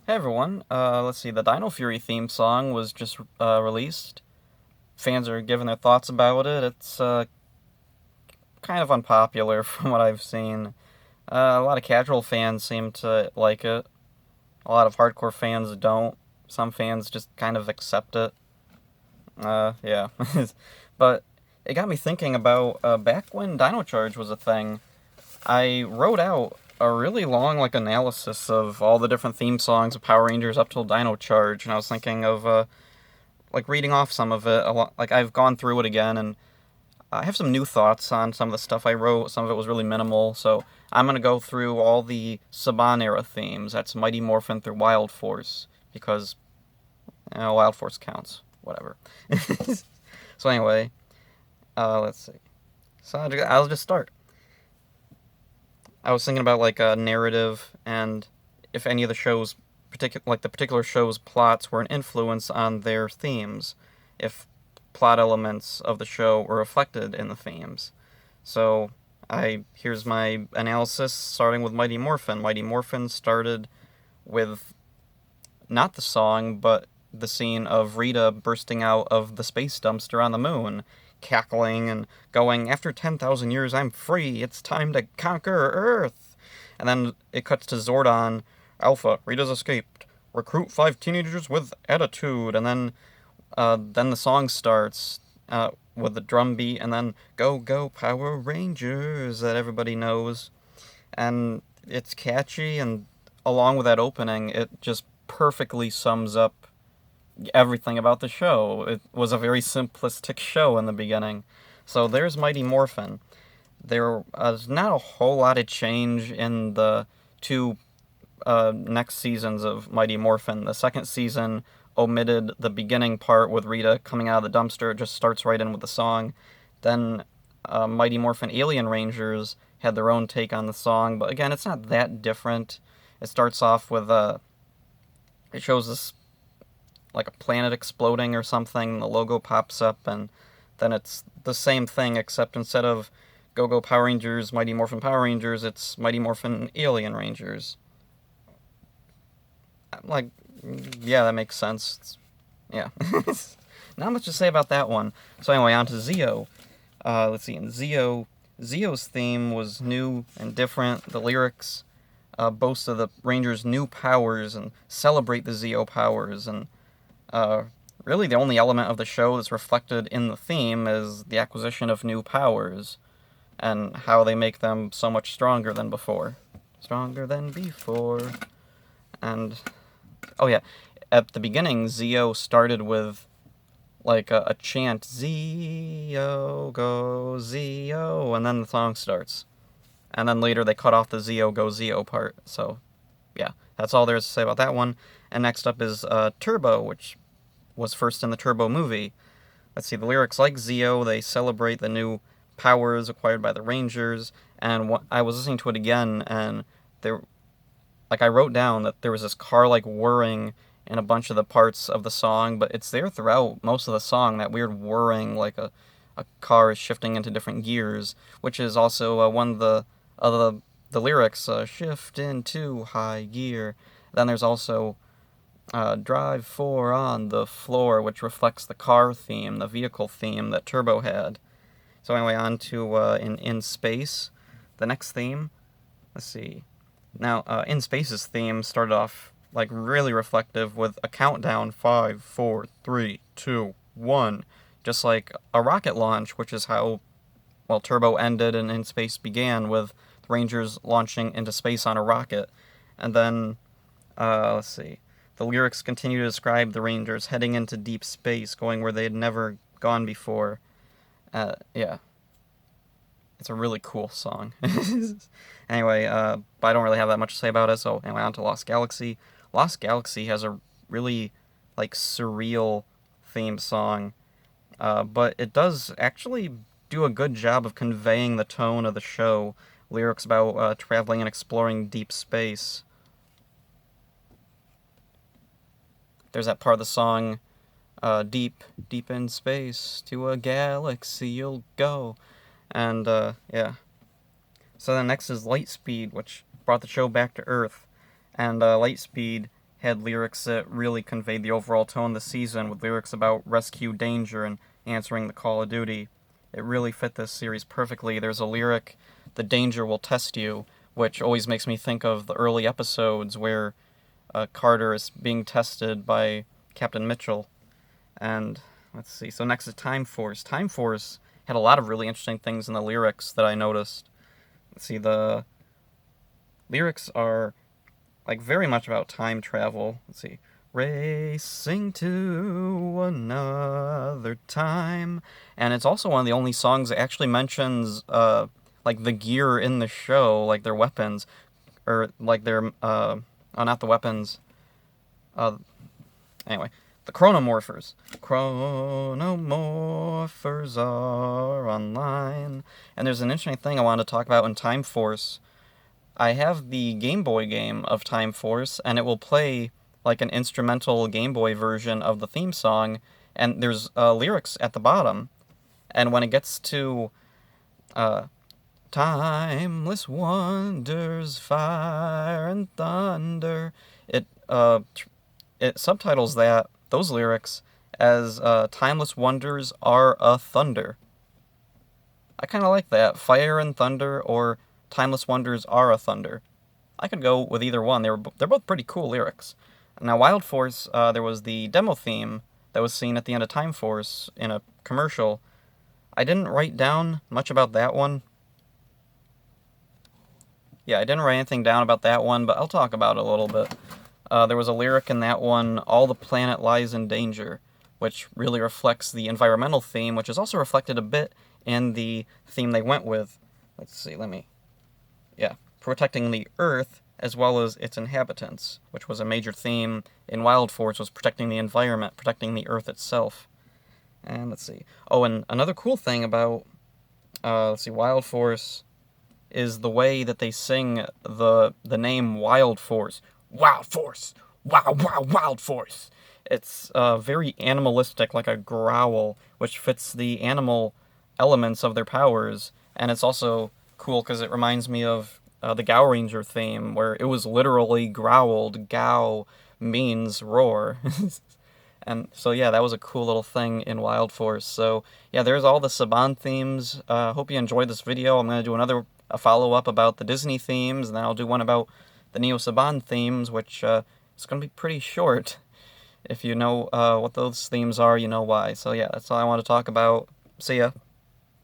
Hey everyone, let's see, the Dino Fury theme song was just released. Fans are giving their thoughts about it. It's kind of unpopular from what I've seen. A lot of casual fans seem to like it. A lot of hardcore fans don't. Some fans just kind of accept it. Yeah. But it got me thinking about back when Dino Charge was a thing. I wrote out a really long analysis of all the different theme songs of Power Rangers up till Dino Charge, and I was thinking of reading off some of it. A lot, I've gone through it again, and I have some new thoughts on some of the stuff I wrote. Some of it was really minimal, so I'm gonna go through all the Saban era themes. That's Mighty Morphin through Wild Force because Wild Force counts. Whatever. So anyway, let's see. So I'll just start. I was thinking about a narrative and if any of the show's the particular show's plots were an influence on their themes, if plot elements of the show were reflected in the themes. So here's my analysis starting with Mighty Morphin. Mighty Morphin started with not the song, but the scene of Rita bursting out of the space dumpster on the moon, cackling and going, "After 10,000 years, I'm free. It's time to conquer Earth." And then it cuts to Zordon. "Alpha, Rita's escaped. Recruit 5 teenagers with attitude." And then the song starts with the drum beat, and then "Go, go, Power Rangers" that everybody knows. And it's catchy, and along with that opening, it just perfectly sums up everything about the show. It was a very simplistic show in the beginning. So there's Mighty Morphin. There was not a whole lot of change in the two next seasons of Mighty Morphin. The second season omitted the beginning part with Rita coming out of the dumpster. It just starts right in with the song. Then Mighty Morphin Alien Rangers had their own take on the song, but again, it's not that different. It starts off with it shows this like a planet exploding or something. The logo pops up, and then it's the same thing, except instead of Go Go Power Rangers, Mighty Morphin Power Rangers, it's Mighty Morphin Alien Rangers. Like, yeah, that makes sense. Yeah. Not much to say about that one. So anyway, on to Zeo. Let's see, in Zeo's theme was new and different. The lyrics boast of the Rangers' new powers and celebrate the Zeo powers, and really the only element of the show that's reflected in the theme is the acquisition of new powers and how they make them so much stronger than before. Stronger than before. And, oh yeah, at the beginning, Zeo started with a chant, "Zeo, go Zeo," and then the song starts. And then later they cut off the Zeo, go Zeo part. So, yeah, that's all there is to say about that one. And next up is Turbo, which was first in the Turbo movie. Let's see, the lyrics like Zeo, they celebrate the new powers acquired by the Rangers, and I was listening to it again, and I wrote down that there was this car whirring in a bunch of the parts of the song, but it's there throughout most of the song, that weird whirring, like a car is shifting into different gears, which is also one of the lyrics, "shift into high gear." Then there's also "drive 4 on the floor," which reflects the car theme, the vehicle theme that Turbo had. So anyway, on to in Space, the next theme. Let's see. Now, In Space's theme started off really reflective with a countdown: 5, 4, 3, 2, 1, just like a rocket launch, which is how Turbo ended and In Space began, with the Rangers launching into space on a rocket. And then, let's see. The lyrics continue to describe the Rangers heading into deep space, going where they had never gone before. Yeah. It's a really cool song. Anyway, but I don't really have that much to say about it, so anyway, on to Lost Galaxy. Lost Galaxy has a really, surreal theme song, but it does actually do a good job of conveying the tone of the show. Lyrics about traveling and exploring deep space. There's that part of the song, "deep, deep in space, to a galaxy you'll go." And, yeah. So then next is Lightspeed, which brought the show back to Earth. And Lightspeed had lyrics that really conveyed the overall tone of the season, with lyrics about rescue, danger, and answering the call of duty. It really fit this series perfectly. There's a lyric, "The danger will test you," which always makes me think of the early episodes where Carter is being tested by Captain Mitchell. And let's see, so next is Time Force. Time Force had a lot of really interesting things in the lyrics that I noticed. Let's see, the lyrics are like very much about time travel. Let's see. Racing to another time. And it's also one of the only songs that actually mentions like the gear in the show, like their weapons, or like their not the weapons. Anyway, the Chronomorphers. Chronomorphers are online. And there's an interesting thing I wanted to talk about in Time Force. I have the Game Boy game of Time Force, and it will play like an instrumental Game Boy version of the theme song, and there's lyrics at the bottom. And when it gets to timeless wonders, fire and thunder, it subtitles those lyrics as timeless wonders are a thunder. I kind of like that. Fire and thunder or timeless wonders are a thunder. I could go with either one. They're both pretty cool lyrics. Now, Wild Force, there was the demo theme that was seen at the end of Time Force in a commercial. I didn't write down much about that one. Yeah, I didn't write anything down about that one, but I'll talk about it a little bit. There was a lyric in that one, "All the planet lies in danger," which really reflects the environmental theme, which is also reflected a bit in the theme they went with. Let's see, protecting the Earth as well as its inhabitants, which was a major theme in Wild Force, was protecting the environment, protecting the Earth itself. And let's see. Oh, and another cool thing about, Wild Force is the way that they sing the name Wild Force. Wild Force! Wow, wow, Wild Force! It's very animalistic, like a growl, which fits the animal elements of their powers, and it's also cool because it reminds me of the Gao Ranger theme, where it was literally growled. Gao means roar. And so, yeah, that was a cool little thing in Wild Force. So, yeah, there's all the Saban themes. Hope you enjoyed this video. I'm going to do a follow-up about the Disney themes, and then I'll do one about the Neo Saban themes, which is going to be pretty short. If you know what those themes are, you know why. So, yeah, that's all I want to talk about. See ya.